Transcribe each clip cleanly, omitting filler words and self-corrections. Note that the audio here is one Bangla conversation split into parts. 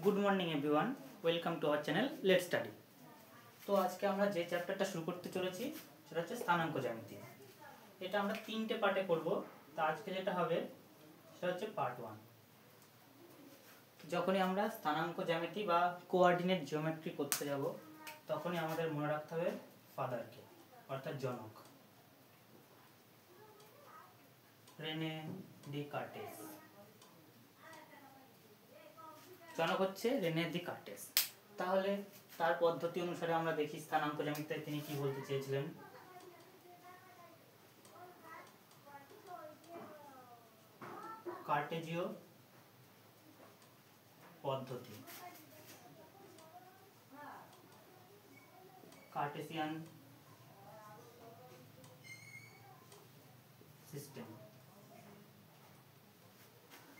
Good morning everyone, welcome to our channel let's study. তো আজকে আমরা যে চ্যাপ্টারটা শুরু করতে চলেছি সেটা হচ্ছে স্থানাঙ্ক জ্যামিতি। এটা আমরা 3টে পার্টে করব। তো আজকে যেটা হবে সেটা হচ্ছে পার্ট 1। যখনই আমরা স্থানাঙ্ক জ্যামিতি বা কোঅর্ডিনেট জিওমেট্রি করতে যাব তখনই আমাদের মনে রাখতে হবে ফাদারকে, অর্থাৎ জনক, রেনে ডেকার্টেস। জনক হচ্ছে রেনে ডেকার্টেস। তাহলে তার পদ্ধতি অনুসারে আমরা দেখি স্থানাঙ্ক জ্যামিতিতে তিনি কি বলতে চেয়েছিলেন। কার্টেজীয় পদ্ধতি, কার্টেসিয়ান সিস্টেম।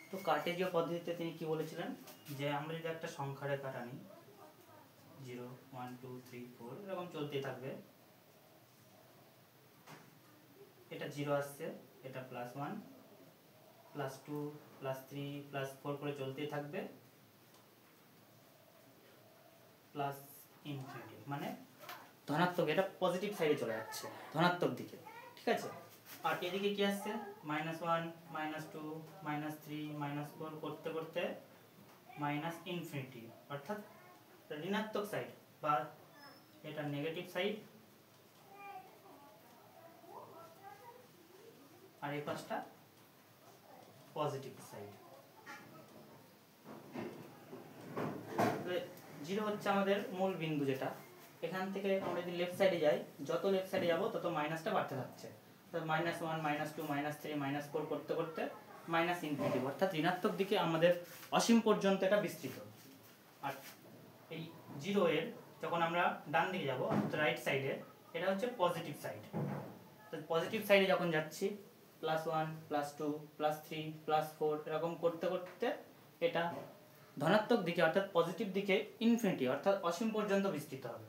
তো কার্টেজীয় পদ্ধতিতে তিনি কি বলেছিলেন যে আমরা যদি একটা সংখ্যা রেখা টানি 0 1 2 3 4 এরকম চলতেই থাকবে, এটা 0 আসছে, এটা +1 +2 +3 +4 করে চলতেই থাকবে প্লাস ইনফিনিটি, মানে ধনাত্মক, এটা পজিটিভ সাইডে চলে যাচ্ছে, ধনাত্মক দিকে। ঠিক আছে, আর এদিকে কি আসছে -1 -2 -3 -4 করতে করতে ইনফিনিটি, অর্থাৎ ঋণাত্মক সাইড বা এটা নেগেটিভ সাইড, আর এই পাশটা পজিটিভ সাইড। 0 হচ্ছে আমাদের মূল বিন্দু, যেটা এখান থেকে আমরা যদি লেফট সাইডে যাই, যত লেফট সাইডে যাব তত মাইনাসটা বাড়তে থাকছে। তো -1 -2 -3 -4 করতে করতে ইনফিনিটি, অর্থাৎ ঋণাত্মক দিকে আমাদের অসীম পর্যন্ত এটা বিস্তৃত। আর এই 0 এর যখন আমরা ডান দিকে যাব, অর্থাৎ রাইট সাইডে, এটা হচ্ছে পজিটিভ সাইড। তো পজিটিভ সাইডে যখন যাচ্ছি +1 +2 +3 +4 এরকম করতে করতে এটা ধনাত্মক দিকে, অর্থাৎ পজিটিভ দিকে ইনফিনিটি, অর্থাৎ অসীম পর্যন্ত বিস্তৃত হবে।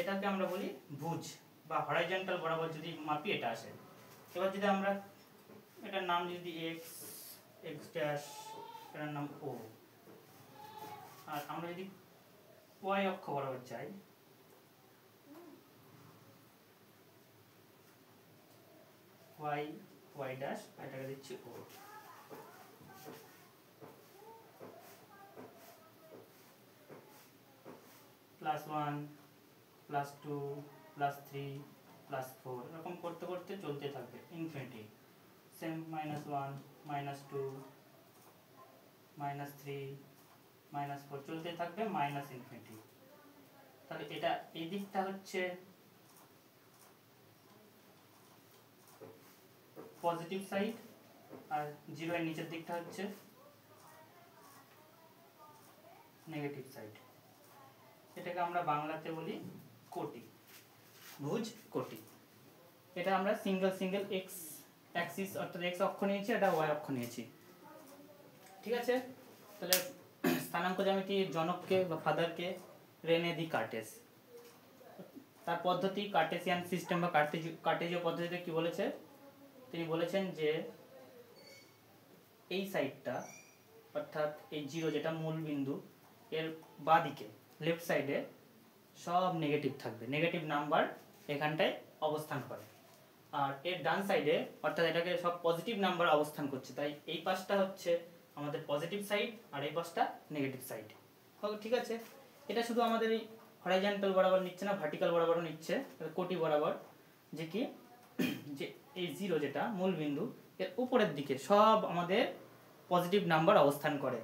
এটাকে আমরা বলি ভুজ বা হরাইজন্টাল বরাবর যদি মাপি এটা আসে। এবার যদি আমরা এটার নাম যদি এক্স ড্যাশ, এটার নাম ও, আর আমরা যদি ওয়াই অক্ষ বরাবর যাই, ওয়াই ড্যাশ, এটাকে দিচ্ছি ও। +1 +2 +3 +4 এরকম করতে করতে চলতে থাকবে ইনফিনিটি। সেম -1 -2 -3 -4 চলতে থাকবে ইনফিনিটি। তাহলে এটা এই দিকটা হচ্ছে পজিটিভ সাইড, আর 0 এর নিচের দিকটা হচ্ছে নেগেটিভ সাইড। এটাকে আমরা বাংলাতে বলি কোটি, ভুজ কোটি। এটা আমরা সিঙ্গেল এক্স অ্যাক্সিস, অর্থাৎ এক্স অক্ষ নিয়েছি, এটা ওয়াই অক্ষ নিয়েছি। ঠিক আছে, তাহলে স্থানাঙ্ক জ্যামিতির জনককে বা ফাদারকে রেনে ডেকার্টেস। তার পদ্ধতি কার্টেসিয়ান সিস্টেম বা কার্টেজীয় পদ্ধতিতে কি বলেছে, তিনি বলেছেন যে এই সাইডটা, অর্থাৎ এই 0 যেটা মূল বিন্দু, এর বাঁদিকে লেফট সাইডে সব নেগেটিভ থাকবে, নেগেটিভ নাম্বার এখানটায় অবস্থান করে। আর এর ডান সাইডে, অর্থাৎ এটাকে সব পজিটিভ নাম্বার অবস্থান করছে, তাই এই পাশটা হচ্ছে আমাদের পজিটিভ সাইড আর এই পাশটা নেগেটিভ সাইড। ঠিক আছে, এটা শুধু আমাদের এই হরাইজন্টাল বরাবর নিচ্ছে না, ভার্টিক্যাল বরাবরও নিচ্ছে, কোটি বরাবর, যে কি যে এই 0 যেটা মূল বিন্দু, এর উপরের দিকে সব আমাদের পজিটিভ নাম্বার অবস্থান করে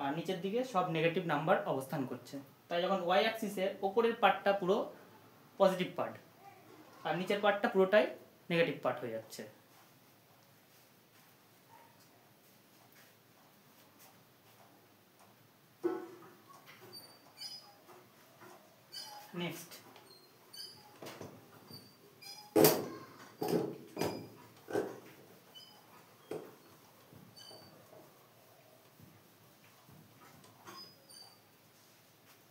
আর নিচের দিকে সব নেগেটিভ নাম্বার অবস্থান করছে। তাই যখন ওয়াই অ্যাক্সিসের ওপরের পার্টটা পুরো পজিটিভ পার্ট আর নিচের পার্টটা পুরোটাই নেগেটিভ পার্ট হয়ে যাচ্ছে। নেক্সট,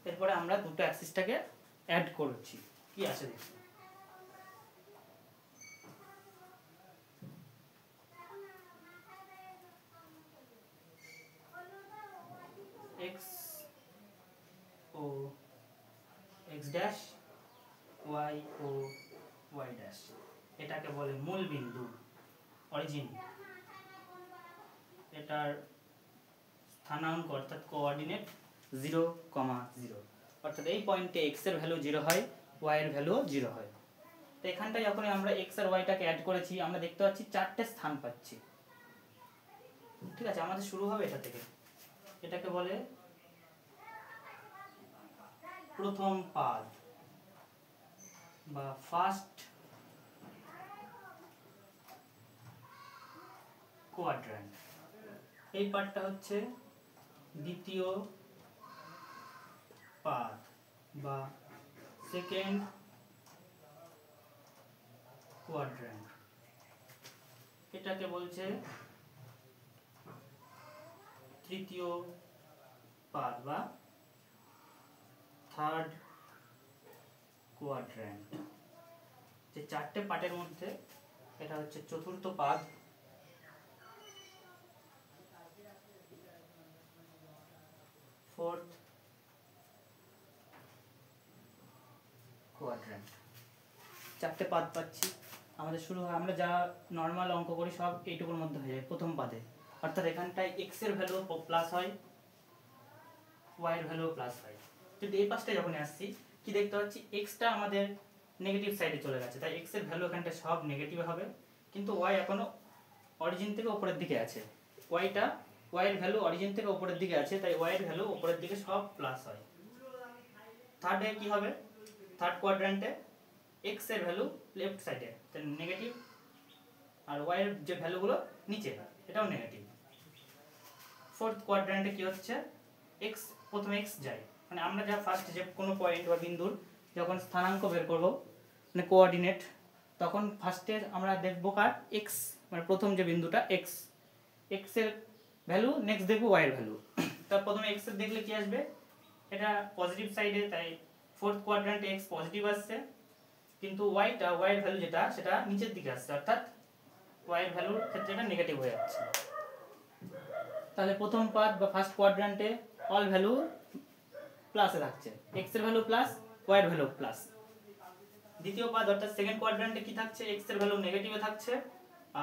এরপরে আমরা দুটো অ্যাক্সিসটাকে অ্যাড করছি, কি আছে দেখি। x ড্যাশ ওয়াই ও ওয়াই ড্যাশ, এটাকে বলে মূল বিন্দু অরিজিন। এটার স্থানাঙ্ক অর্থাৎ কোঅর্ডিনেট 0, 0, অর্থাৎ এই পয়েন্টে x এর ভ্যালু 0 হয়, y এর ভ্যালু 0 হয়। তো এখানটায় যখন আমরা x আর y টাকে অ্যাড করেছি আমরা দেখতে পাচ্ছি 4টে স্থান পাচ্ছি। ঠিক আছে, আমাদের শুরু হবে এটা থেকে। এটাকে বলে প্রথম পাদ বা ফার্স্ট কোয়াড্র্যান্ট। এই পার্টটা হচ্ছে দ্বিতীয় পাদ বা সেকেন্ড কোয়াড্র্যান্ট। এটাকে বলছে তৃতীয় পাদ বা থার্ড কোয়াড্র্যান্ট। যে 4টে পার্টের মধ্যে এটা হচ্ছে চতুর্থ পাদ। Fourth quadrant. 4টে পাদ পাচ্ছি। আমাদের শুরু হয়, আমরা যা নর্মাল অঙ্ক করি সব এইটুকুর মধ্যে হয়ে যায় প্রথম পাদে। অর্থাৎ এখানটায় এক্স এর ভ্যালু প্লাস হয়, ওয়াই এর ভ্যালু প্লাস হয়। কিন্তু এই পাশটা যখন আসছি কি দেখতে পাচ্ছি, এক্সটা আমাদের নেগেটিভ সাইডে চলে গেছে, তাই এক্স এর ভ্যালু এখানটা সব নেগেটিভ হবে। কিন্তু ওয়াই এখনো অরিজিন থেকে উপরের দিকে আছে, ওয়াই এর ভ্যালু অরিজিন থেকে উপরের দিকে আছে, তাই ওয়াই এর ভ্যালু উপরের দিকে সব প্লাস হয়। থার্ডে কি হবে, থার্ড কোয়াড্র্যান্টে এক্স এর ভ্যালু লেফট সাইডে নেগেটিভ, আর ওয়াই এর যে ভ্যালুগুলো নিচে এটাও নেগেটিভ। ফোর্থ কোয়াড্র্যান্টে কি হচ্ছে, এক্স প্রথমে এক্স যায়, মানে আমরা যা ফার্স্ট যে কোনো পয়েন্ট বা বিন্দুর যখন স্থানাঙ্ক বের করব মানে কোঅর্ডিনেট, তখন ফার্স্টে আমরা দেখব কার এক্স, মানে প্রথম যে বিন্দুটা এক্স, এক্স এর ভ্যালু, নেক্সট দেখব ওয়াই এর ভ্যালু। তার প্রথমে এক্স এর দেখলে কি আসবে, এটা পজিটিভ সাইডে, তাই ফোর্থ কোয়াড্র্যান্টে এক্স পজিটিভ আসছে। কিন্তু ওয়াই এর ভ্যালু যেটা সেটা নিচের দিকে আসছে, অর্থাৎ ওয়াই এর ভ্যালুর ক্ষেত্রে এটা নেগেটিভ হয়ে যাচ্ছে। তাহলে প্রথম পাদ বা ফার্স্ট কোয়াড্র্যান্টে অল ভ্যালু প্লাসে থাকছে, এক্স এর ভ্যালু প্লাস, ওয়াই এর ভ্যালু প্লাস। দ্বিতীয় পাদ অর্থাৎ সেকেন্ড কোয়াড্র্যান্টে কি থাকছে, এক্স এর ভ্যালু নেগেটিভে থাকছে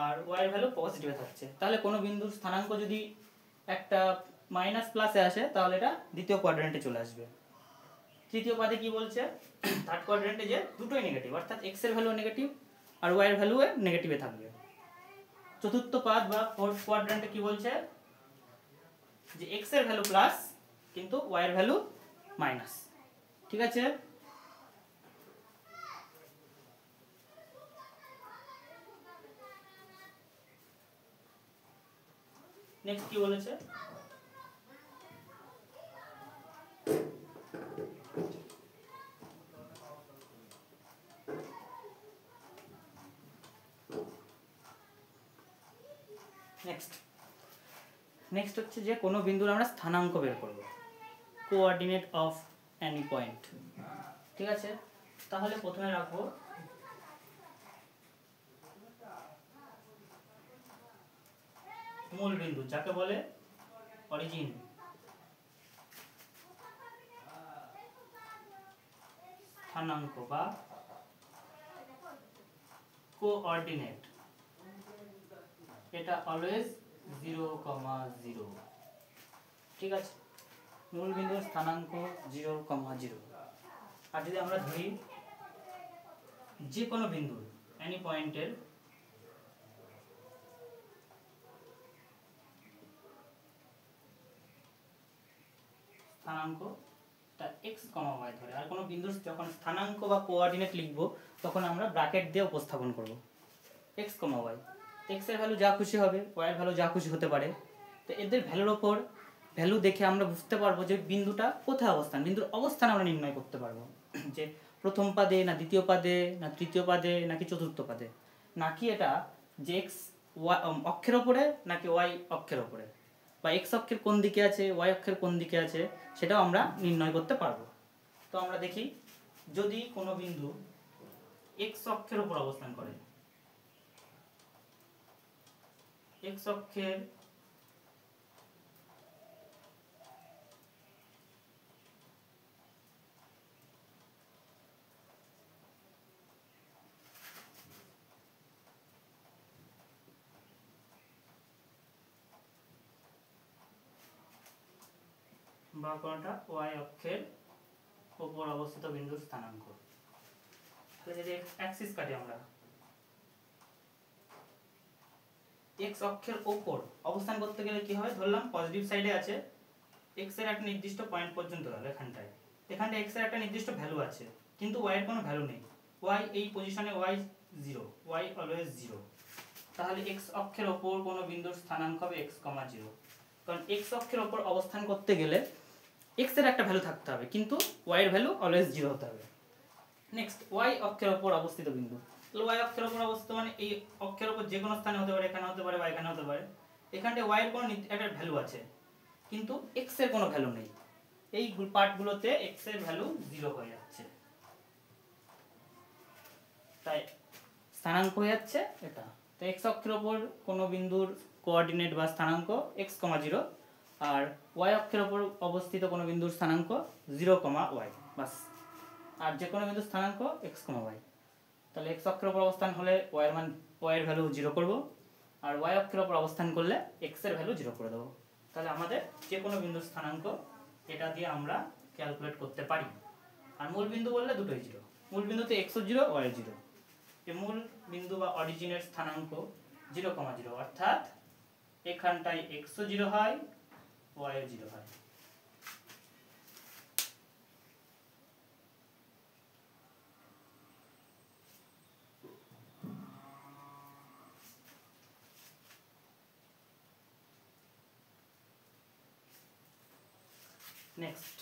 আর ওয়াই এর ভ্যালু পজিটিভে থাকছে। তাহলে কোনো বিন্দুর স্থানাঙ্ক যদি একটা মাইনাস প্লাসে আসে তাহলে এটা দ্বিতীয় কোয়াড্র্যান্টে চলে আসবে। তৃতীয় পাদে কি বলছে, থার্ড কোয়াড্র্যান্টে যে দুটোই নেগেটিভ, অর্থাৎ এক্স এর ভ্যালু নেগেটিভ আর ওয়াই এর ভ্যালু নেগেটিভে থাকবে। চতুর্থ পাদ বা ফোর্থ কোয়াড্র্যান্টে কি বলছে, যে এক্স এর ভ্যালু প্লাস কিন্তু ওয়াই এর ভ্যালু মাইনাস। ঠিক আছে, নেক্সট কি বলেছে, নেক্সট হচ্ছে যে কোনো বিন্দুর আমরা স্থানাঙ্ক বের করব, কোঅর্ডিনেট অফ এনি পয়েন্ট। ঠিক আছে, তাহলে প্রথমে রাখবো মূল বিন্দু, যাকে বলে অরিজিন। স্থানাঙ্ক বা কোঅর্ডিনেট, এটা অলওয়েজ 0, 0। ঠিক আছে, মূল বিন্দুর স্থানাঙ্ক 0, 0। আর যদি আমরা ধরি যে কোনো বিন্দুর এনি পয়েন্টের স্থানাঙ্কটা x, y ধরে, আর কোনো বিন্দুর যখন স্থানাঙ্ক বা কোঅর্ডিনেট লিখব তখন আমরা ব্র্যাকেট দিয়ে উপস্থাপন করব x, y। x এর ভ্যালু যা খুশি হবে, y এর ভ্যালু যা খুশি হতে পারে। তো এদের ভ্যালুর ওপর ভ্যালু দেখে আমরা বুঝতে পারবো যে বিন্দুটা কোথায় অবস্থান, বিন্দুর অবস্থান আমরা নির্ণয় করতে পারবো, যে প্রথম পাদে না দ্বিতীয় পাদে না তৃতীয় পাদে নাকি চতুর্থ পাদে, নাকি এটা যে x অক্ষের ওপরে নাকি y অক্ষের ওপরে, বা x অক্ষের কোন দিকে আছে y অক্ষের কোন দিকে আছে সেটাও আমরা নির্ণয় করতে পারবো। তো আমরা দেখি, যদি কোনো বিন্দু x অক্ষের উপর অবস্থান করে, x অক্ষের বা কোনটা ওয়াই অক্ষের উপর অবস্থিত বিন্দুর স্থানাঙ্ক। তাহলে যদি অ্যাক্সিস কাটি আমরা, এক্স অক্ষের উপর অবস্থান করতে গেলে কি হয়, ধরলাম পজিটিভ সাইডে আছে, এক্স এর একটা নির্দিষ্ট পয়েন্ট পর্যন্ত গেল, এখানটায় এক্স এর একটা নির্দিষ্ট ভ্যালু আছে, কিন্তু ওয়াই এর কোনো ভ্যালু নেই, ওয়াই এই পজিশনে ওয়াই 0, ওয়াই অলওয়েজ 0। তাহলে এক্স অক্ষের ওপর কোনো বিন্দুর স্থানাঙ্ক হবে x, 0, কারণ এক্স অক্ষের ওপর অবস্থান করতে গেলে এক্স এর একটা ভ্যালু থাকতে হবে, কিন্তু ওয়াই এর ভ্যালু অলওয়েজ 0 হতে হবে। নেক্সট ওয়াই অক্ষের ওপর অবস্থিত বিন্দু, তাহলে ওয়াই অক্ষের ওপর অবস্থিত মানে এই অক্ষের ওপর যে কোনো স্থানে হতে পারে, এখানে হতে পারে বা এখানে হতে পারে, এখানটায় ওয়াই এর কোনো একটা ভ্যালু আছে, কিন্তু এক্স এর কোনো ভ্যালু নেই, এই পার্টগুলোতে এক্স এর ভ্যালু 0 হয়ে যাচ্ছে, তাই স্থানাঙ্ক হয়ে যাচ্ছে এটা। তো এক্স অক্ষের ওপর কোনো বিন্দুর কোঅর্ডিনেট বা স্থানাঙ্ক x, 0, আর ওয়াই অক্ষের ওপর অবস্থিত কোনো বিন্দুর স্থানাঙ্ক 0, y, বাস। আর যে কোনো বিন্দুর স্থানাঙ্ক x, y। তাহলে x অক্ষের ওপর অবস্থান হলে y এর মান, y এর ভ্যালু 0 করব, আর y অক্ষের ওপর অবস্থান করলে x এর ভ্যালু 0 করে দেবো। তাহলে আমাদের যে কোনো বিন্দুর স্থানাঙ্ক এটা দিয়ে আমরা ক্যালকুলেট করতে পারি। আর মূল বিন্দু বললে দুটোই 0, মূল বিন্দুতে x ও 0, y ও 0। এই মূল বিন্দু বা অরিজিনের স্থানাঙ্ক 0, 0, অর্থাৎ এখানটায় x ও 0 হয়, y ও 0 হয়। নেক্সট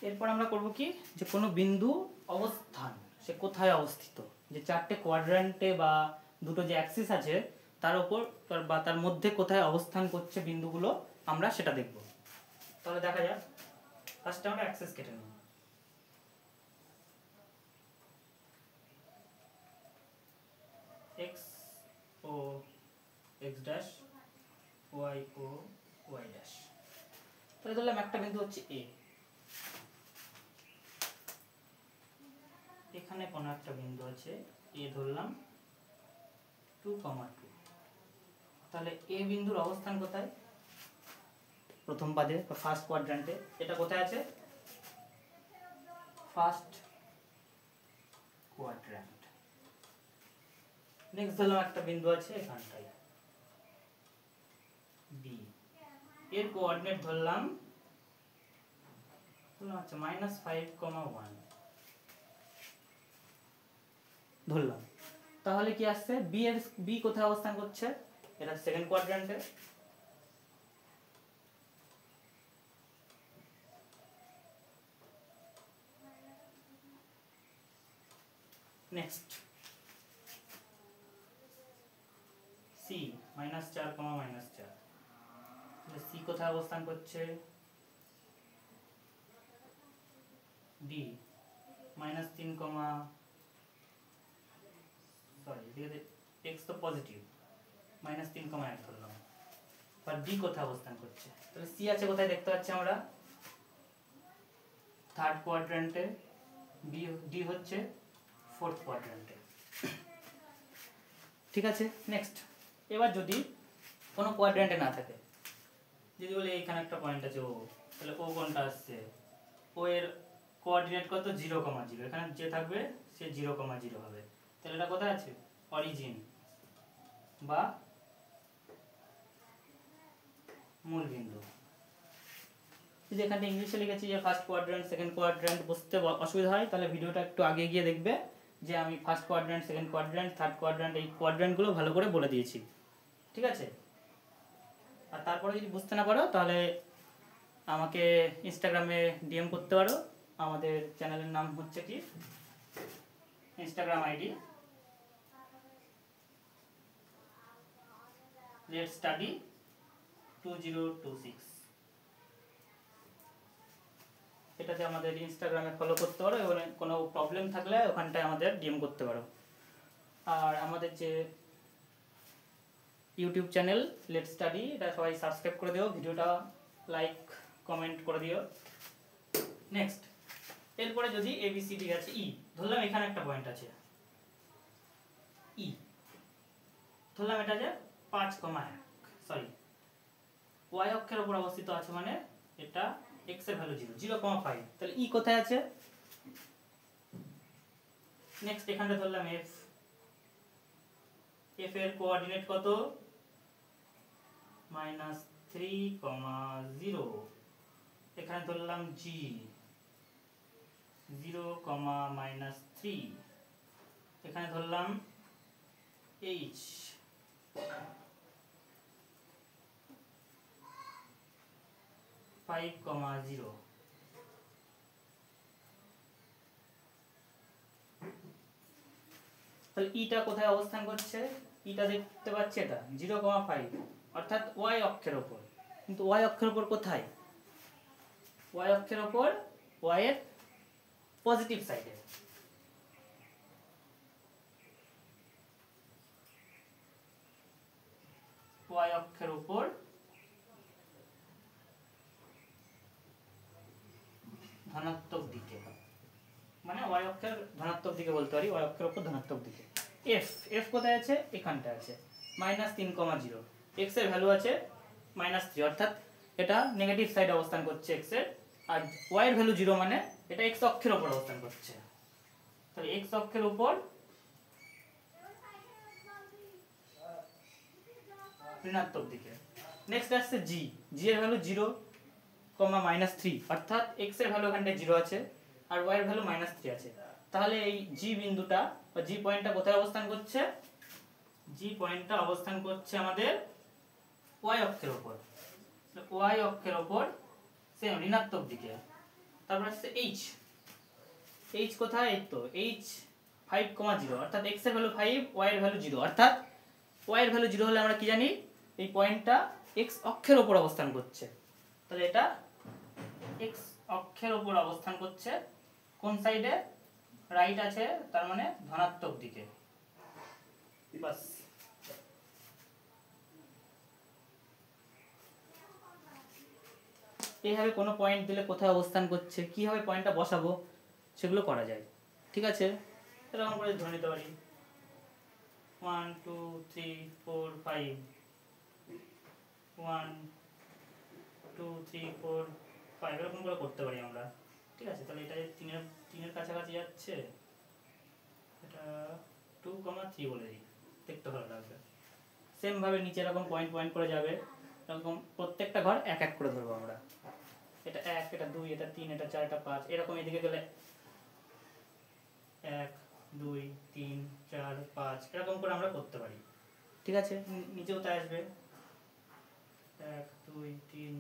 এরপর আমরা করব কি, যে কোনো বিন্দু অবস্থান সে কোথায় অবস্থিত, যে চারটে কোয়াড্র্যান্টে বা দুটো যে অ্যাক্সিস আছে তার উপর বা তার মধ্যে কোথায় অবস্থান করছে বিন্দুগুলো আমরা সেটা দেখব। তাহলে দেখা যাক, ফার্স্টে আমরা অ্যাক্সিস কেটে নেব। x ও x ড্যাশ, y ও y ড্যাশ। তাহলে ধরলাম একটা বিন্দু হচ্ছে a, এখানে কোনো একটা বিন্দু আছে a, ধরলাম 2, 2। তাহলে a বিন্দুর অবস্থান কোথায়, প্রথম পাদে বা ফার্স্ট কোয়াড্র্যান্টে, এটা কোথায় আছে, ফার্স্ট কোয়াড্র্যান্ট। নেক্সট ধরলাম একটা বিন্দু আছে এখানটায় b, এর কোঅর্ডিনেট ধরলাম আচ্ছা -5, 1 ধরলাম। তাহলে কি আসছে, বি কোথায় অবস্থান করছে, এটা সেকেন্ড কোয়াড্র্যান্টে। নেক্সট সি, -4, -4, সি কোথায় অবস্থান করছে, ডি -3, সরি x তো পজিটিভ, -3, 1 ধরলাম। আর ডি কোথায় অবস্থান করছে, তাহলে সি আছে কোথায় দেখতে পাচ্ছি আমরা, থার্ড কোয়াড্র্যান্টে, ডি হচ্ছে ফোর্থ কোয়াড্র্যান্টে। ঠিক আছে। নেক্সট এবার যদি কোনো কোয়াড্র্যান্টে না থাকে, যদি বলি এখানে একটা পয়েন্ট আছে ও, তাহলে ও কোনটা আসছে, ও এর কোঅর্ডিনেট কত, 0, 0, এখানে যে থাকবে সে 0, 0 হবে। তাহলে এটা কোথায় আছে, অরিজিন বা মূল বিন্দু। যদি এখানে ইংলিশে লিখেছি যে ফার্স্ট কোয়াড্র্যান্ট, সেকেন্ড কোয়াড্র্যান্ট, বুঝতে অসুবিধা হয় তাহলে ভিডিওটা একটু আগে গিয়ে দেখবে, যে আমি first quadrant, second quadrant, third quadrant, এই কোয়াড্র্যান্টগুলো ভালো করে বলে দিয়েছি। ঠিক আছে। আর তারপরে যদি বুঝতে না পারো তাহলে আমাকে ইনস্টাগ্রামে ডিএম করতে পারো, আমাদের চ্যানেলের নাম হচ্ছে কি, ইনস্টাগ্রাম আইডি লেটস স্টাডি 2026, এটাতে আমাদের ইনস্টাগ্রামে ফলো করতে পারো, এবং কোনো প্রবলেম থাকলে ওখানটায় আমাদের ডিএম করতে পারো। আর আমাদের যে ইউটিউব চ্যানেল লেটস স্টাডি, এটা সবাই সাবস্ক্রাইব করে দিও, ভিডিওটা লাইক কমেন্ট করে দিও। নেক্সট এরপরে যদি ABCD আছে E, ধরলাম এখানে একটা পয়েন্ট আছে E, ধরলাম এটা যে 5,1, সরি y অক্ষের উপর অবস্থিত আছে মানে এটা x এর ভ্যালু 0, 0,5, তাহলে E কোথায় আছে? নেক্সট এখানে ধরলাম F, F এর কোঅর্ডিনেট কত? -3,0, এখানে ধরলাম G 0,-3, এখানে ধরলাম H 5,0, তাহলে ইটা কোথায় অবস্থান করছে? ইটা দেখতে পাচ্ছি এটা 0,5, অর্থাৎ y অক্ষের উপর, কিন্তু y অক্ষের উপর কোথায়? y অক্ষের উপর y এর পজিটিভ সাইডে, y অক্ষের উপর ধনাত্মক দিকে, মানে y অক্ষের ধনাত্মক দিকে বলতে পারি, y অক্ষের উপর ধনাত্মক দিকে। f কোথায় আছে? এখানটা আছে -3,0, x এর ভ্যালু আছে -3, অর্থাৎ এটা নেগেটিভ সাইডে অবস্থান করছে x এর, আর y এর ভ্যালু 0 মানে এটা x অক্ষের উপর অবস্থান করছে, তাহলে x অক্ষের উপর ঋণাত্মক দিকে। নেক্সট আসছে g, এর ভ্যালু 0,-3, অর্থাৎ x এর ভ্যালু এখানটায় 0 আছে আর y এর ভ্যালু -3 আছে, তাহলে এই g বিন্দুটা বা g পয়েন্টটা কোথায় অবস্থান করছে? g পয়েন্টটা অবস্থান করছে আমাদের y অক্ষের উপর, y অক্ষের উপর সেম ঋণাত্মক দিকে। তারপর আসছে h কোথায়? এই তো h 5,0, অর্থাৎ x এর ভ্যালু 5, y এর ভ্যালু 0, অর্থাৎ y এর ভ্যালু 0 হলে আমরা কি জানি? এই পয়েন্টটা x অক্ষের উপর অবস্থান করছে, তাহলে এটা x অক্ষের উপর অবস্থান করছে, কোন সাইডে? রাইট আছে, তার মানে ধনাত্মক দিকে। বাস, এইভাবে কোনো পয়েন্ট দিলে কোথায় অবস্থান করছে, কিভাবে পয়েন্টটা বসাবো সেগুলো করা যায়, ঠিক আছে? এরকম করে ধরে নিতে পারি 1 2 3 4 5, 1 2 3 4 5, এরকম করে করতে পারি আমরা, ঠিক আছে? তাহলে এটা 3 এর কাছাকাছি যাচ্ছে, এটা 2,3 বলে দিই, দেখতে ভালো লাগবে। সেম ভাবে নিচে এরকম পয়েন্ট করে যাবে, এরকম প্রত্যেকটা ঘর এক এক করে ধরবো আমরা, এটা 1, এটা 2, এটা 3, এটা 4, এটা 5, এরকম এদিকে গেলে 1 2 3 4 5, এরকম করে আমরা করতে পারি, ঠিক আছে? নিচেও তাই আসবে 1 2 3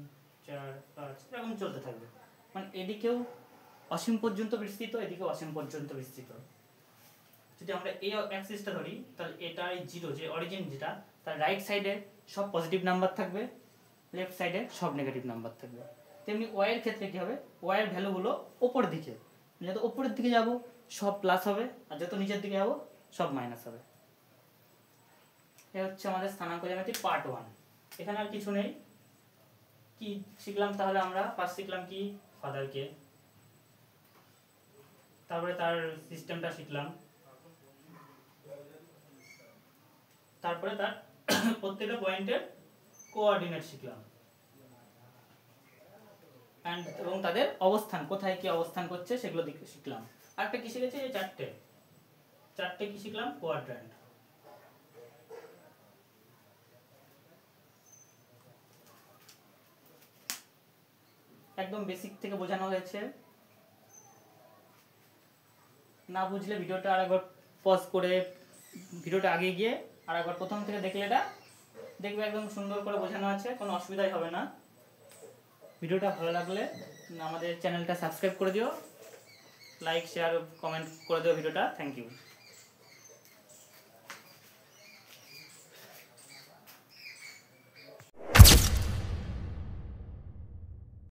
4 5, এরকম চলতে থাকবে, মানে এদিকেও অসীম পর্যন্ত বিস্তৃত, এদিকেও অসীম পর্যন্ত বিস্তৃত। যদি আমরা এই অ্যাক্সিসটা ধরি, তাহলে এটা এই 0 যে অরিজিন যেটা, তার রাইট সাইডে সব পজিটিভ নাম্বার থাকবে, লেফট সাইডে সব নেগেটিভ নাম্বার থাকবে। তেমনি y এর ক্ষেত্রে কি হবে? y এর ভ্যালু হলো উপর দিকে, যত উপরের দিকে যাব সব প্লাস হবে, আর যত নিচের দিকে যাব সব মাইনাস হবে। এই হচ্ছে আমাদের স্থানাঙ্ক জ্যামিতি পার্ট 1। এখানে আর কিছু নেই। কি শিখলাম তাহলে আমরা? ফার্স্ট শিখলাম কি? ফাদারকে, তারপরে তার সিস্টেমটা শিখলাম, তারপরে তার প্রত্যেকটা পয়েন্টের কোঅর্ডিনেট শিখলাম, এবং তাদের অবস্থান কোথায় কি অবস্থান করছে সেগুলো শিখলাম। আরেকটা কি শিখেছি? এই চারটে কি শিখলাম? কোয়াড্র্যান্ট। একদম বেসিক থেকে বোঝানো হয়েছে, না বুঝলে ভিডিওটা আরেকবার পজ করে ভিডিওটা আগে গিয়ে আরেকবার প্রথম থেকে দেখলে এটা দেখবে একদম সুন্দর করে বোঝানো আছে, কোনো অসুবিধাই হবে না। ভিডিওটা ভালো লাগলে আমাদের চ্যানেলটা সাবস্ক্রাইব করে দিও, লাইক শেয়ার কমেন্ট করে দিও ভিডিওটা। Thank you.